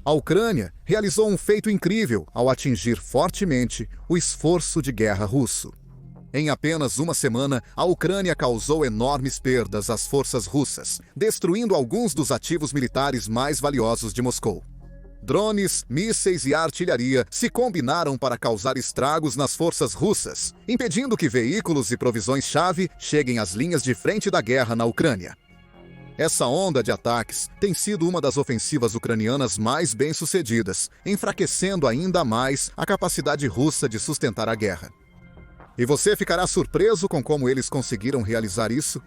A Ucrânia realizou um feito incrível ao atingir fortemente o esforço de guerra russo. Em apenas uma semana, a Ucrânia causou enormes perdas às forças russas, destruindo alguns dos ativos militares mais valiosos de Moscou. Drones, mísseis e artilharia se combinaram para causar estragos nas forças russas, impedindo que veículos e provisões-chave cheguem às linhas de frente da guerra na Ucrânia. Essa onda de ataques tem sido uma das ofensivas ucranianas mais bem-sucedidas, enfraquecendo ainda mais a capacidade russa de sustentar a guerra. E você ficará surpreso com como eles conseguiram realizar isso?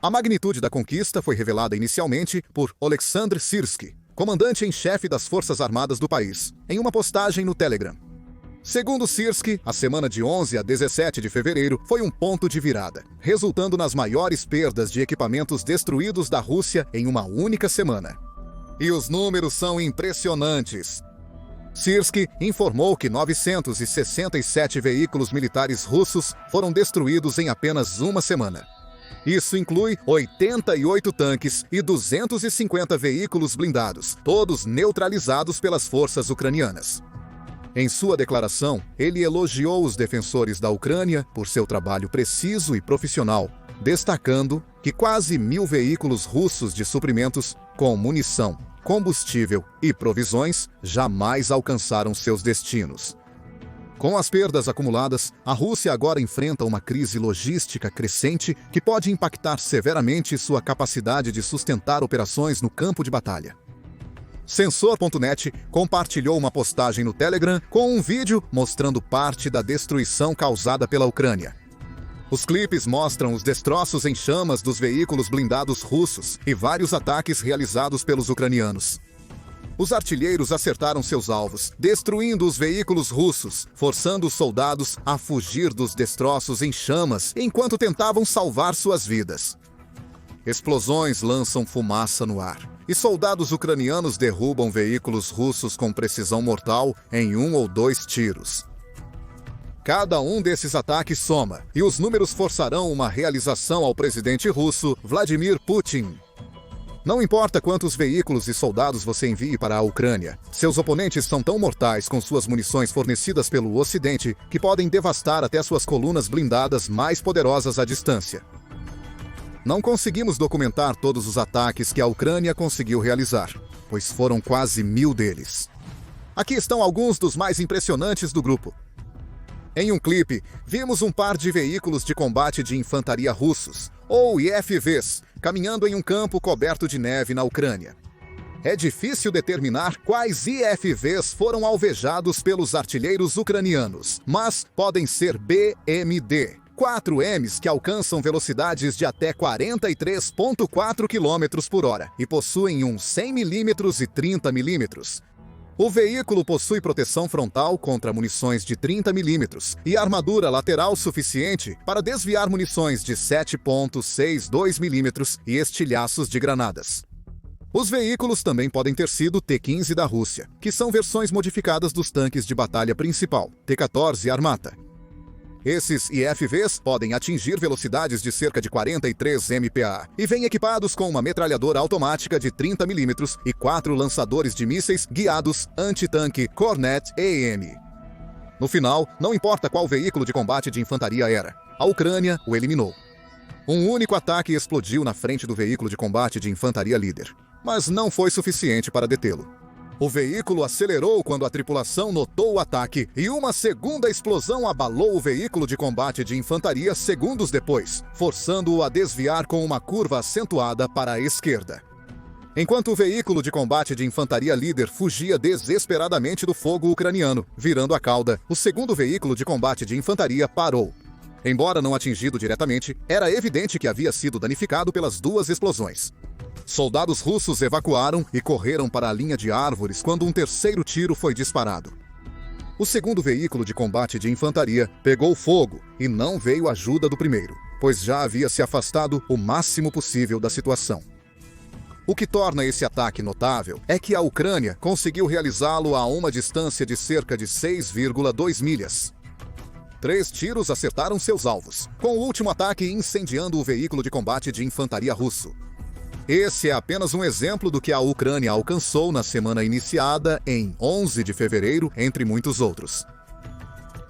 A magnitude da conquista foi revelada inicialmente por Oleksandr Syrskyi, comandante em chefe das Forças Armadas do país, em uma postagem no Telegram. Segundo Syrskyi, a semana de 11 a 17 de fevereiro foi um ponto de virada, resultando nas maiores perdas de equipamentos destruídos da Rússia em uma única semana. E os números são impressionantes. Syrskyi informou que 967 veículos militares russos foram destruídos em apenas uma semana. Isso inclui 88 tanques e 250 veículos blindados, todos neutralizados pelas forças ucranianas. Em sua declaração, ele elogiou os defensores da Ucrânia por seu trabalho preciso e profissional, destacando que quase 1.000 veículos russos de suprimentos, com munição, combustível e provisões, jamais alcançaram seus destinos. Com as perdas acumuladas, a Rússia agora enfrenta uma crise logística crescente que pode impactar severamente sua capacidade de sustentar operações no campo de batalha. Sensor.net compartilhou uma postagem no Telegram com um vídeo mostrando parte da destruição causada pela Ucrânia. Os clipes mostram os destroços em chamas dos veículos blindados russos e vários ataques realizados pelos ucranianos. Os artilheiros acertaram seus alvos, destruindo os veículos russos, forçando os soldados a fugir dos destroços em chamas enquanto tentavam salvar suas vidas. Explosões lançam fumaça no ar, e soldados ucranianos derrubam veículos russos com precisão mortal em 1 ou 2 tiros. Cada um desses ataques soma, e os números forçarão uma realização ao presidente russo, Vladimir Putin. Não importa quantos veículos e soldados você envie para a Ucrânia, seus oponentes são tão mortais com suas munições fornecidas pelo Ocidente que podem devastar até suas colunas blindadas mais poderosas à distância. Não conseguimos documentar todos os ataques que a Ucrânia conseguiu realizar, pois foram quase 1.000 deles. Aqui estão alguns dos mais impressionantes do grupo. Em um clipe, vimos um par de veículos de combate de infantaria russos, ou IFVs, caminhando em um campo coberto de neve na Ucrânia. É difícil determinar quais IFVs foram alvejados pelos artilheiros ucranianos, mas podem ser BMD. 4Ms que alcançam velocidades de até 43,4 km por hora e possuem um 100mm e 30mm. O veículo possui proteção frontal contra munições de 30mm e armadura lateral suficiente para desviar munições de 7,62mm e estilhaços de granadas. Os veículos também podem ter sido T-15 da Rússia, que são versões modificadas dos tanques de batalha principal, T-14 Armata. Esses IFVs podem atingir velocidades de cerca de 43 mph e vêm equipados com uma metralhadora automática de 30mm e 4 lançadores de mísseis guiados anti-tanque Kornet EM. No final, não importa qual veículo de combate de infantaria era, a Ucrânia o eliminou. Um único ataque explodiu na frente do veículo de combate de infantaria líder, mas não foi suficiente para detê-lo. O veículo acelerou quando a tripulação notou o ataque e uma segunda explosão abalou o veículo de combate de infantaria segundos depois, forçando-o a desviar com uma curva acentuada para a esquerda. Enquanto o veículo de combate de infantaria líder fugia desesperadamente do fogo ucraniano, virando a cauda, o segundo veículo de combate de infantaria parou. Embora não atingido diretamente, era evidente que havia sido danificado pelas duas explosões. Soldados russos evacuaram e correram para a linha de árvores quando um terceiro tiro foi disparado. O segundo veículo de combate de infantaria pegou fogo e não veio ajuda do primeiro, pois já havia se afastado o máximo possível da situação. O que torna esse ataque notável é que a Ucrânia conseguiu realizá-lo a uma distância de cerca de 6,2 milhas. 3 tiros acertaram seus alvos, com o último ataque incendiando o veículo de combate de infantaria russo. Esse é apenas um exemplo do que a Ucrânia alcançou na semana iniciada em 11 de fevereiro, entre muitos outros.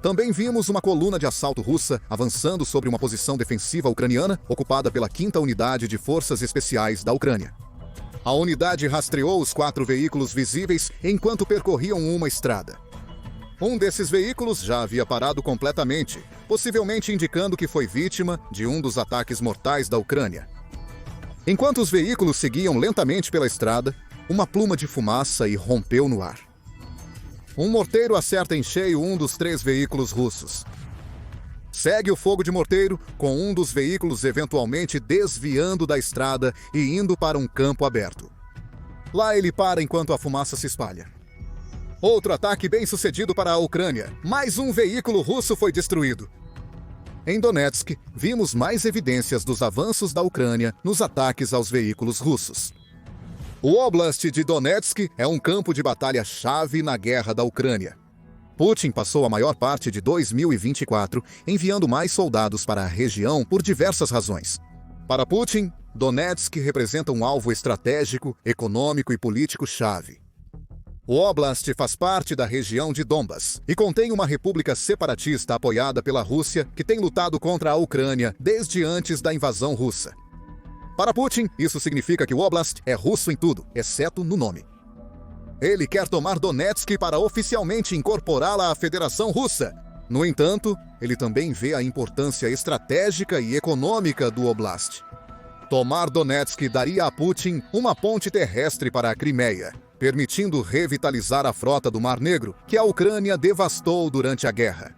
Também vimos uma coluna de assalto russa avançando sobre uma posição defensiva ucraniana ocupada pela 5ª Unidade de Forças Especiais da Ucrânia. A unidade rastreou os 4 veículos visíveis enquanto percorriam uma estrada. Um desses veículos já havia parado completamente, possivelmente indicando que foi vítima de um dos ataques mortais da Ucrânia. Enquanto os veículos seguiam lentamente pela estrada, uma pluma de fumaça irrompeu no ar. Um morteiro acerta em cheio um dos 3 veículos russos. Segue o fogo de morteiro, com um dos veículos eventualmente desviando da estrada e indo para um campo aberto. Lá ele para enquanto a fumaça se espalha. Outro ataque bem-sucedido para a Ucrânia. Mais um veículo russo foi destruído. Em Donetsk, vimos mais evidências dos avanços da Ucrânia nos ataques aos veículos russos. O Oblast de Donetsk é um campo de batalha-chave na guerra da Ucrânia. Putin passou a maior parte de 2024 enviando mais soldados para a região por diversas razões. Para Putin, Donetsk representa um alvo estratégico, econômico e político-chave. O Oblast faz parte da região de Donbas e contém uma república separatista apoiada pela Rússia que tem lutado contra a Ucrânia desde antes da invasão russa. Para Putin, isso significa que o Oblast é russo em tudo, exceto no nome. Ele quer tomar Donetsk para oficialmente incorporá-la à Federação Russa. No entanto, ele também vê a importância estratégica e econômica do Oblast. Tomar Donetsk daria a Putin uma ponte terrestre para a Crimeia, permitindo revitalizar a frota do Mar Negro, que a Ucrânia devastou durante a guerra.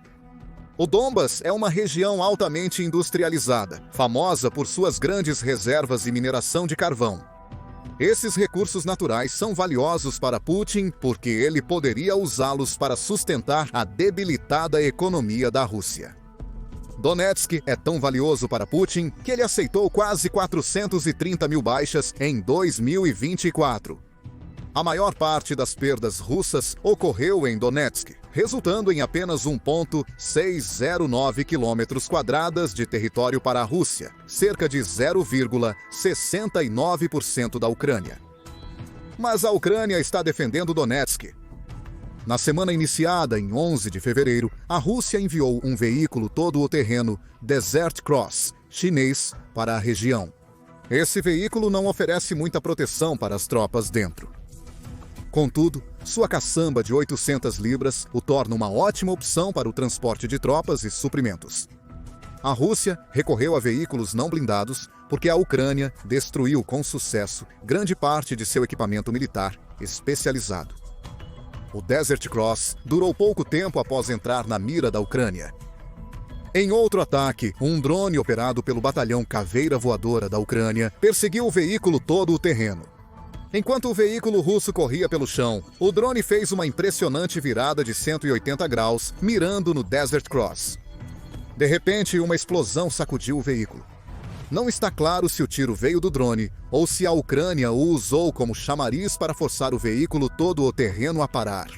O Donbas é uma região altamente industrializada, famosa por suas grandes reservas e mineração de carvão. Esses recursos naturais são valiosos para Putin porque ele poderia usá-los para sustentar a debilitada economia da Rússia. Donetsk é tão valioso para Putin que ele aceitou quase 430 mil baixas em 2024. A maior parte das perdas russas ocorreu em Donetsk, resultando em apenas 1,609 km² de território para a Rússia, cerca de 0,69% da Ucrânia. Mas a Ucrânia está defendendo Donetsk. Na semana iniciada em 11 de fevereiro, a Rússia enviou um veículo todo-terreno Desert Cross chinês para a região. Esse veículo não oferece muita proteção para as tropas dentro. Contudo, sua caçamba de 800 libras o torna uma ótima opção para o transporte de tropas e suprimentos. A Rússia recorreu a veículos não blindados porque a Ucrânia destruiu com sucesso grande parte de seu equipamento militar especializado. O Desert Cross durou pouco tempo após entrar na mira da Ucrânia. Em outro ataque, um drone operado pelo Batalhão Caveira Voadora da Ucrânia perseguiu o veículo todo-terreno. Enquanto o veículo russo corria pelo chão, o drone fez uma impressionante virada de 180 graus, mirando no Desert Cross. De repente, uma explosão sacudiu o veículo. Não está claro se o tiro veio do drone ou se a Ucrânia o usou como chamariz para forçar o veículo todo-terreno a parar.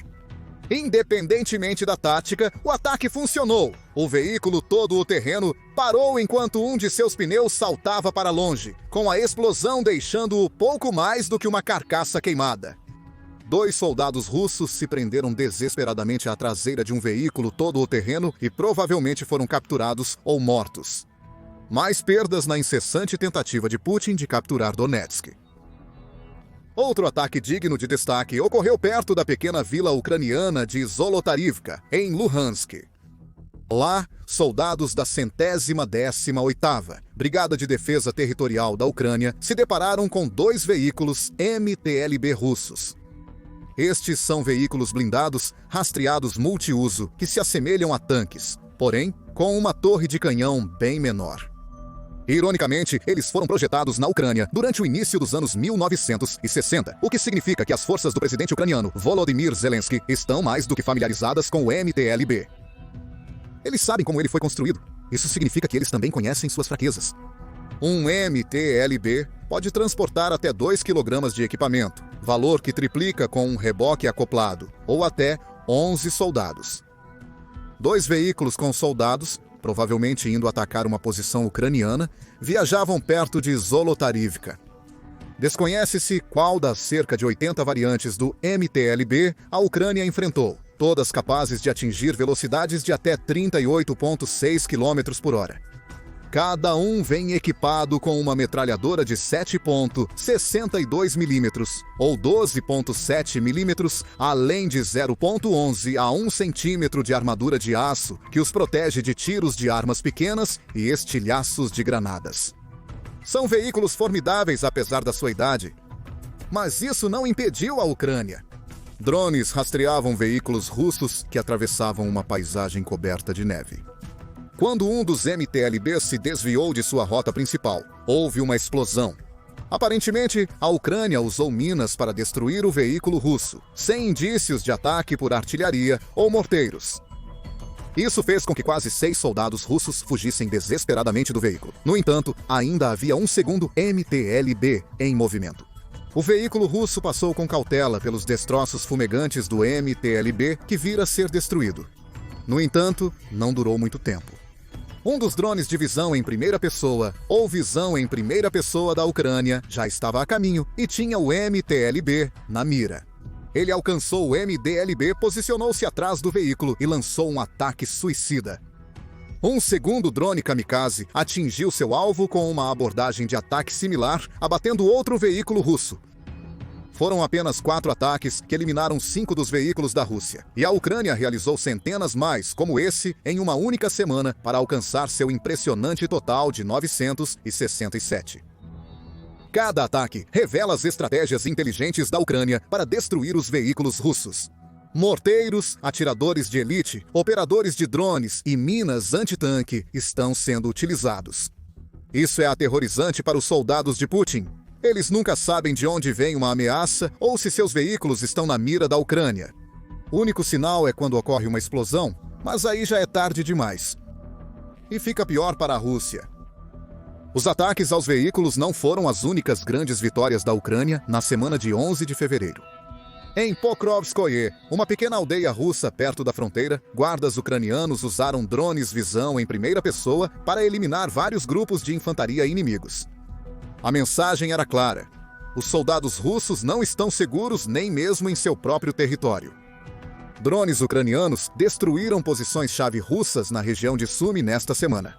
Independentemente da tática, o ataque funcionou. O veículo todo-terreno parou enquanto um de seus pneus saltava para longe, com a explosão deixando-o pouco mais do que uma carcaça queimada. 2 soldados russos se prenderam desesperadamente à traseira de um veículo todo-terreno e provavelmente foram capturados ou mortos. Mais perdas na incessante tentativa de Putin de capturar Donetsk. Outro ataque digno de destaque ocorreu perto da pequena vila ucraniana de Zolotarivka, em Luhansk. Lá, soldados da 118ª Brigada de Defesa Territorial da Ucrânia se depararam com 2 veículos MTLB russos. Estes são veículos blindados rastreados multiuso que se assemelham a tanques, porém com uma torre de canhão bem menor. Ironicamente, eles foram projetados na Ucrânia durante o início dos anos 1960, o que significa que as forças do presidente ucraniano Volodymyr Zelensky estão mais do que familiarizadas com o MTLB. Eles sabem como ele foi construído. Isso significa que eles também conhecem suas fraquezas. Um MTLB pode transportar até 2 kg de equipamento, valor que triplica com um reboque acoplado, ou até 11 soldados. 2 veículos com soldados, provavelmente indo atacar uma posição ucraniana, viajavam perto de Zolotarivka. Desconhece-se qual das cerca de 80 variantes do MTLB a Ucrânia enfrentou, todas capazes de atingir velocidades de até 38,6 km por hora. Cada um vem equipado com uma metralhadora de 7,62 mm ou 12,7 mm, além de 0,11 a 1 cm de armadura de aço que os protege de tiros de armas pequenas e estilhaços de granadas. São veículos formidáveis apesar da sua idade. Mas isso não impediu a Ucrânia. Drones rastreavam veículos russos que atravessavam uma paisagem coberta de neve. Quando um dos MTLB se desviou de sua rota principal, houve uma explosão. Aparentemente, a Ucrânia usou minas para destruir o veículo russo, sem indícios de ataque por artilharia ou morteiros. Isso fez com que quase 6 soldados russos fugissem desesperadamente do veículo. No entanto, ainda havia um segundo MTLB em movimento. O veículo russo passou com cautela pelos destroços fumegantes do MTLB que vira ser destruído. No entanto, não durou muito tempo. Um dos drones de visão em primeira pessoa, ou visão em primeira pessoa da Ucrânia, já estava a caminho e tinha o MTLB na mira. Ele alcançou o MDLB, posicionou-se atrás do veículo e lançou um ataque suicida. Um segundo drone kamikaze atingiu seu alvo com uma abordagem de ataque similar, abatendo outro veículo russo. Foram apenas 4 ataques que eliminaram 5 dos veículos da Rússia. E a Ucrânia realizou centenas mais, como esse, em uma única semana, para alcançar seu impressionante total de 967. Cada ataque revela as estratégias inteligentes da Ucrânia para destruir os veículos russos. Morteiros, atiradores de elite, operadores de drones e minas antitanque estão sendo utilizados. Isso é aterrorizante para os soldados de Putin. Eles nunca sabem de onde vem uma ameaça ou se seus veículos estão na mira da Ucrânia. O único sinal é quando ocorre uma explosão, mas aí já é tarde demais. E fica pior para a Rússia. Os ataques aos veículos não foram as únicas grandes vitórias da Ucrânia na semana de 11 de fevereiro. Em Pokrovskoye, uma pequena aldeia russa perto da fronteira, guardas ucranianos usaram drones visão em primeira pessoa para eliminar vários grupos de infantaria inimigos. A mensagem era clara: os soldados russos não estão seguros nem mesmo em seu próprio território. Drones ucranianos destruíram posições-chave russas na região de Sumy nesta semana.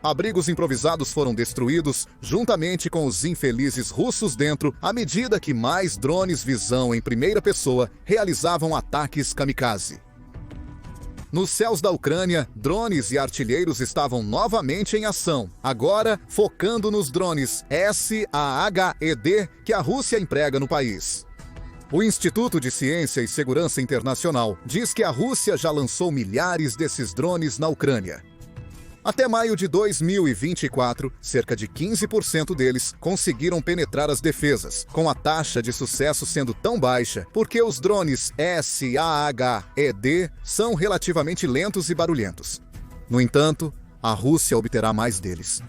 Abrigos improvisados foram destruídos, juntamente com os infelizes russos dentro, à medida que mais drones visão em primeira pessoa realizavam ataques kamikaze. Nos céus da Ucrânia, drones e artilheiros estavam novamente em ação, agora focando nos drones SAHED que a Rússia emprega no país. O Instituto de Ciência e Segurança Internacional diz que a Rússia já lançou milhares desses drones na Ucrânia. Até maio de 2024, cerca de 15% deles conseguiram penetrar as defesas, com a taxa de sucesso sendo tão baixa porque os drones SAHED são relativamente lentos e barulhentos. No entanto, a Rússia obterá mais deles.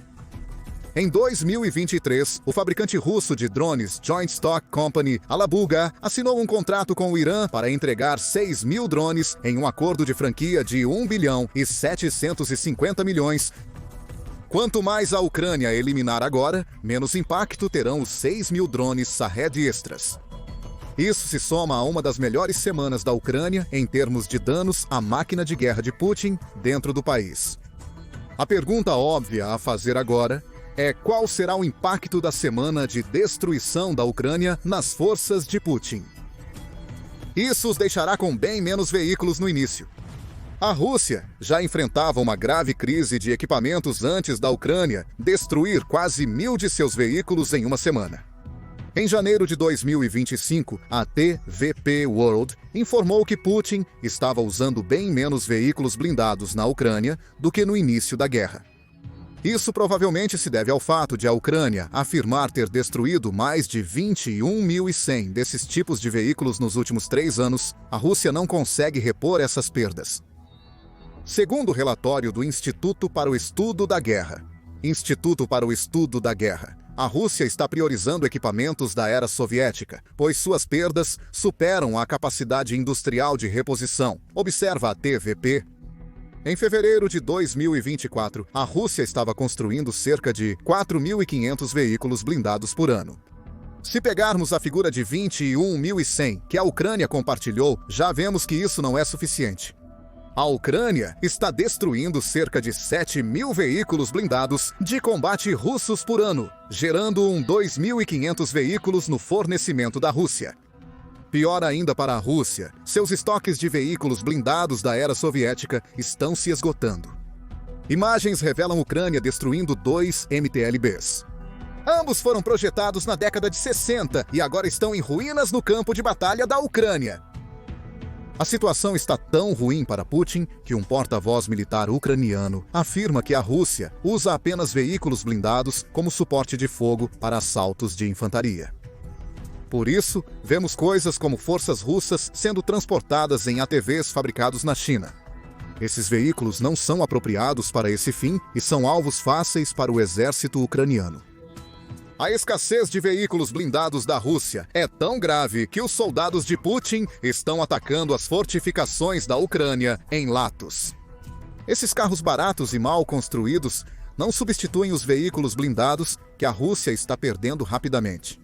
Em 2023, o fabricante russo de drones Joint Stock Company, Alabuga, assinou um contrato com o Irã para entregar 6.000 drones em um acordo de franquia de 1 bilhão e 750 milhões. Quanto mais a Ucrânia eliminar agora, menos impacto terão os 6.000 drones Shahed extras. Isso se soma a uma das melhores semanas da Ucrânia em termos de danos à máquina de guerra de Putin dentro do país. A pergunta óbvia a fazer agora é qual será o impacto da semana de destruição da Ucrânia nas forças de Putin. Isso os deixará com bem menos veículos no início. A Rússia já enfrentava uma grave crise de equipamentos antes da Ucrânia destruir quase 1.000 de seus veículos em uma semana. Em janeiro de 2025, a TVP World informou que Putin estava usando bem menos veículos blindados na Ucrânia do que no início da guerra. Isso provavelmente se deve ao fato de a Ucrânia afirmar ter destruído mais de 21.100 desses tipos de veículos nos últimos 3 anos. A Rússia não consegue repor essas perdas. Segundo o relatório do Instituto para o Estudo da Guerra, a Rússia está priorizando equipamentos da era soviética, pois suas perdas superam a capacidade industrial de reposição, observa a TVP. Em fevereiro de 2024, a Rússia estava construindo cerca de 4.500 veículos blindados por ano. Se pegarmos a figura de 21.100 que a Ucrânia compartilhou, já vemos que isso não é suficiente. A Ucrânia está destruindo cerca de 7.000 veículos blindados de combate russos por ano, gerando 2.500 veículos no fornecimento da Rússia. Pior ainda para a Rússia, seus estoques de veículos blindados da era soviética estão se esgotando. Imagens revelam a Ucrânia destruindo 2 MTLBs. Ambos foram projetados na década de 60 e agora estão em ruínas no campo de batalha da Ucrânia. A situação está tão ruim para Putin que um porta-voz militar ucraniano afirma que a Rússia usa apenas veículos blindados como suporte de fogo para assaltos de infantaria. Por isso, vemos coisas como forças russas sendo transportadas em ATVs fabricados na China. Esses veículos não são apropriados para esse fim e são alvos fáceis para o exército ucraniano. A escassez de veículos blindados da Rússia é tão grave que os soldados de Putin estão atacando as fortificações da Ucrânia em latos. Esses carros baratos e mal construídos não substituem os veículos blindados que a Rússia está perdendo rapidamente.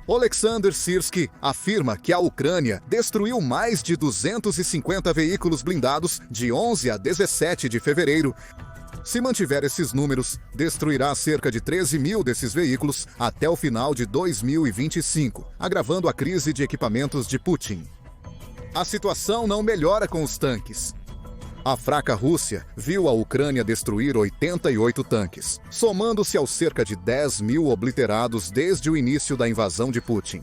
Oleksandr Syrskyi afirma que a Ucrânia destruiu mais de 250 veículos blindados de 11 a 17 de fevereiro. Se mantiver esses números, destruirá cerca de 13.000 desses veículos até o final de 2025, agravando a crise de equipamentos de Putin. A situação não melhora com os tanques. A fraca Rússia viu a Ucrânia destruir 88 tanques, somando-se aos cerca de 10.000 obliterados desde o início da invasão de Putin.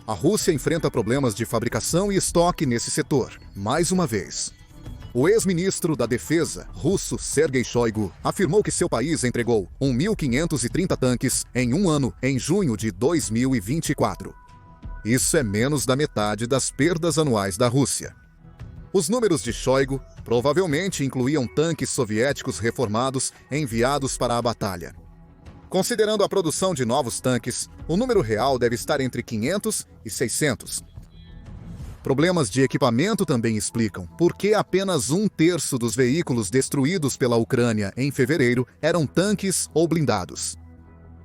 A Rússia enfrenta problemas de fabricação e estoque nesse setor, mais uma vez. O ex-ministro da Defesa russo Sergei Shoigu afirmou que seu país entregou 1.530 tanques em um ano em junho de 2024. Isso é menos da metade das perdas anuais da Rússia. Os números de Shoigu provavelmente incluíam tanques soviéticos reformados enviados para a batalha. Considerando a produção de novos tanques, o número real deve estar entre 500 e 600. Problemas de equipamento também explicam por que apenas 1/3 dos veículos destruídos pela Ucrânia em fevereiro eram tanques ou blindados.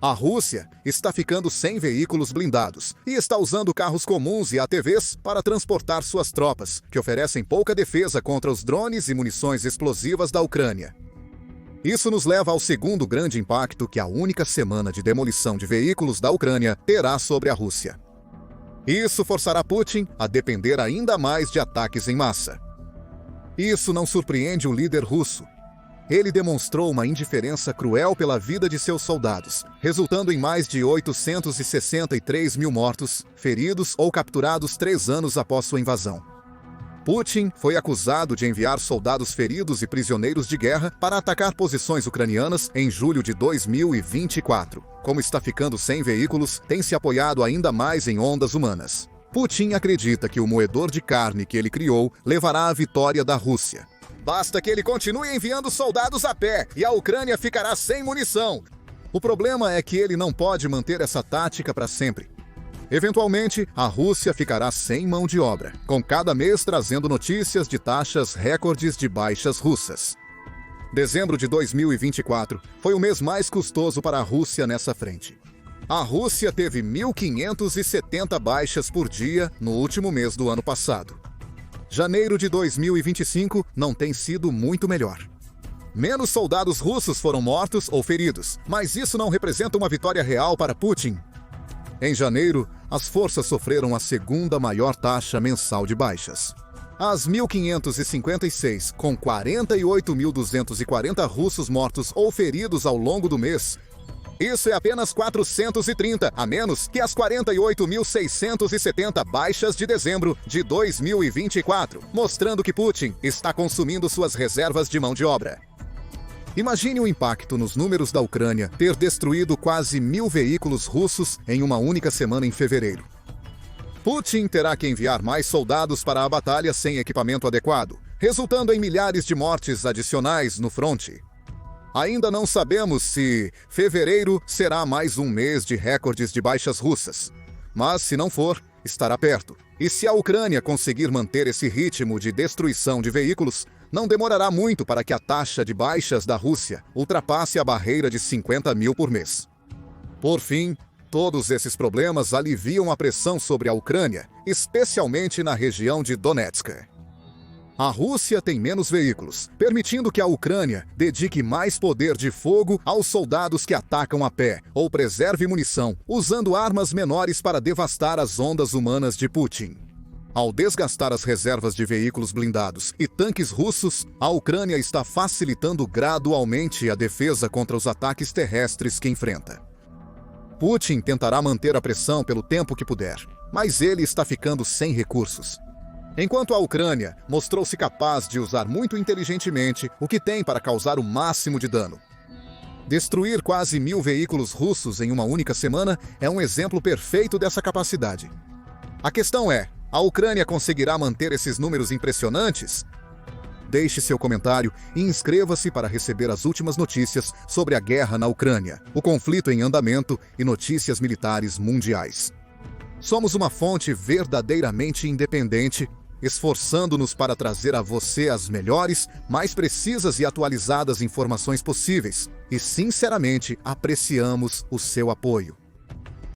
A Rússia está ficando sem veículos blindados e está usando carros comuns e ATVs para transportar suas tropas, que oferecem pouca defesa contra os drones e munições explosivas da Ucrânia. Isso nos leva ao segundo grande impacto que a única semana de demolição de veículos da Ucrânia terá sobre a Rússia. Isso forçará Putin a depender ainda mais de ataques em massa. Isso não surpreende o líder russo. Ele demonstrou uma indiferença cruel pela vida de seus soldados, resultando em mais de 863 mil mortos, feridos ou capturados 3 anos após sua invasão. Putin foi acusado de enviar soldados feridos e prisioneiros de guerra para atacar posições ucranianas em julho de 2024. Como está ficando sem veículos, tem se apoiado ainda mais em ondas humanas. Putin acredita que o moedor de carne que ele criou levará à vitória da Rússia. Basta que ele continue enviando soldados a pé e a Ucrânia ficará sem munição. O problema é que ele não pode manter essa tática para sempre. Eventualmente, a Rússia ficará sem mão de obra, com cada mês trazendo notícias de taxas recordes de baixas russas. Dezembro de 2024 foi o mês mais custoso para a Rússia nessa frente. A Rússia teve 1.570 baixas por dia no último mês do ano passado. Janeiro de 2025 não tem sido muito melhor. Menos soldados russos foram mortos ou feridos, mas isso não representa uma vitória real para Putin. Em janeiro, as forças sofreram a segunda maior taxa mensal de baixas. As 1.556, com 48.240 russos mortos ou feridos ao longo do mês. Isso é apenas 430, a menos que as 48.670 baixas de dezembro de 2024, mostrando que Putin está consumindo suas reservas de mão de obra. Imagine o impacto nos números da Ucrânia ter destruído quase 1.000 veículos russos em uma única semana em fevereiro. Putin terá que enviar mais soldados para a batalha sem equipamento adequado, resultando em milhares de mortes adicionais no fronte. Ainda não sabemos se fevereiro será mais um mês de recordes de baixas russas, mas se não for, estará perto. E se a Ucrânia conseguir manter esse ritmo de destruição de veículos, não demorará muito para que a taxa de baixas da Rússia ultrapasse a barreira de 50 mil por mês. Por fim, Todos esses problemas aliviam a pressão sobre a Ucrânia, especialmente na região de Donetsk. A Rússia tem menos veículos, permitindo que a Ucrânia dedique mais poder de fogo aos soldados que atacam a pé ou preserve munição, usando armas menores para devastar as ondas humanas de Putin. Ao desgastar as reservas de veículos blindados e tanques russos, a Ucrânia está facilitando gradualmente a defesa contra os ataques terrestres que enfrenta. Putin tentará manter a pressão pelo tempo que puder, mas ele está ficando sem recursos. Enquanto a Ucrânia mostrou-se capaz de usar muito inteligentemente o que tem para causar o máximo de dano. Destruir quase 1.000 veículos russos em uma única semana é um exemplo perfeito dessa capacidade. A questão é, a Ucrânia conseguirá manter esses números impressionantes? Deixe seu comentário e inscreva-se para receber as últimas notícias sobre a guerra na Ucrânia, o conflito em andamento e notícias militares mundiais. Somos uma fonte verdadeiramente independente, esforçando-nos para trazer a você as melhores, mais precisas e atualizadas informações possíveis, e sinceramente apreciamos o seu apoio.